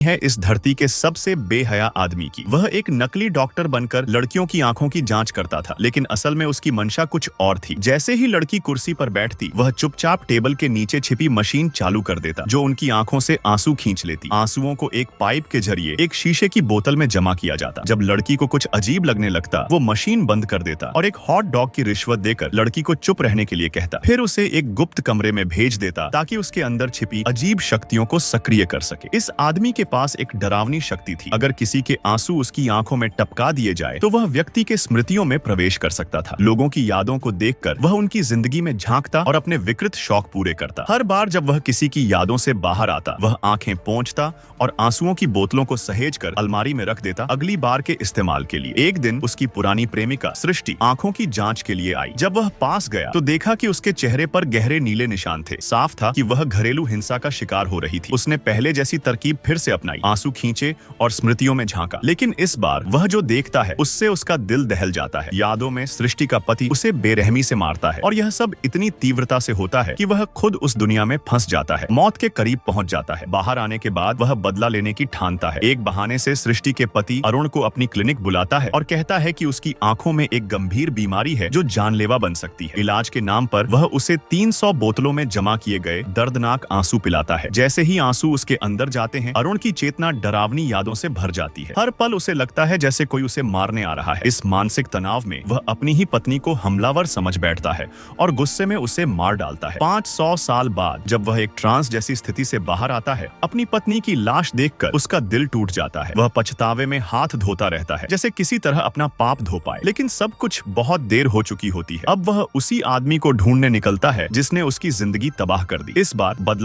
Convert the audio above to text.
है इस धरती के सबसे बेहया आदमी की। वह एक नकली डॉक्टर बनकर लड़कियों की आंखों की जांच करता था, लेकिन असल में उसकी मंशा कुछ और थी। जैसे ही लड़की कुर्सी पर बैठती, वह चुपचाप टेबल के नीचे छिपी मशीन चालू कर देता, जो उनकी आंखों से आंसू खींच लेती। आंसुओं को एक पाइप के जरिए एक शीशे की बोतल में जमा किया जाता। जब लड़की को कुछ अजीब लगने लगता, वो मशीन बंद कर देता और एक हॉट डॉग की रिश्वत देकर लड़की को चुप रहने के लिए कहता। फिर उसे एक गुप्त कमरे में भेज देता ताकि उसके अंदर छिपी अजीब शक्तियों को सक्रिय कर सके। इस आदमी के पास एक डरावनी शक्ति थी। अगर किसी के आंसू उसकी आंखों में टपका दिए जाए तो वह व्यक्ति के स्मृतियों में प्रवेश कर सकता था। लोगों की यादों को देखकर वह उनकी जिंदगी में झांकता और अपने विकृत शौक पूरे करता। हर बार जब वह किसी की यादों से बाहर आता, वह आंखें पोंछता और आंसुओं की बोतलों को सहेज कर अलमारी में रख देता, अगली बार के इस्तेमाल के लिए। एक दिन उसकी पुरानी प्रेमिका सृष्टि आंखों की जांच के लिए आई। जब वह पास गया तो देखा कि उसके चेहरे पर गहरे नीले निशान थे। साफ था कि वह घरेलू हिंसा का शिकार हो रही थी। उसने पहले जैसी तरकीब फिर से अपनाई, आंसू खींचे और स्मृतियों में झांका। लेकिन इस बार वह जो देखता है उससे उसका दिल दहल जाता है। यादों में सृष्टि का पति उसे बेरहमी से मारता है और यह सब इतनी तीव्रता से होता है कि वह खुद उस दुनिया में फंस जाता है, मौत के करीब पहुंच जाता है। बाहर आने के बाद वह बदला लेने की ठानता है। एक बहाने से सृष्टि के पति अरुण को अपनी क्लिनिक बुलाता है और कहता है कि उसकी आंखों में एक गंभीर बीमारी है जो जानलेवा बन सकती है। इलाज के नाम पर वह उसे 300 बोतलों में जमा किए गए दर्दनाक आंसू पिलाता है। जैसे ही आंसू उसके अंदर जाते हैं, अरुण की चेतना डरावनी यादों से भर जाती है। हर पल उसे लगता है जैसे कोई उसे मारने आ रहा है। इस मानसिक तनाव में वह अपनी ही पत्नी को हमलावर समझ बैठता है और गुस्से में उसे मार डालता है। 500 साल बाद जब वह एक ट्रांस जैसी स्थिति से बाहर आता है, अपनी पत्नी की लाश देखकर उसका दिल टूट जाता है। वह पछतावे में हाथ धोता रहता है, जैसे किसी तरह अपना पाप धो पाए। लेकिन सब कुछ बहुत देर हो चुकी होती है। अब वह उसी आदमी को ढूंढने निकलता है जिसने उसकी जिंदगी तबाह कर दी। इस बार बदला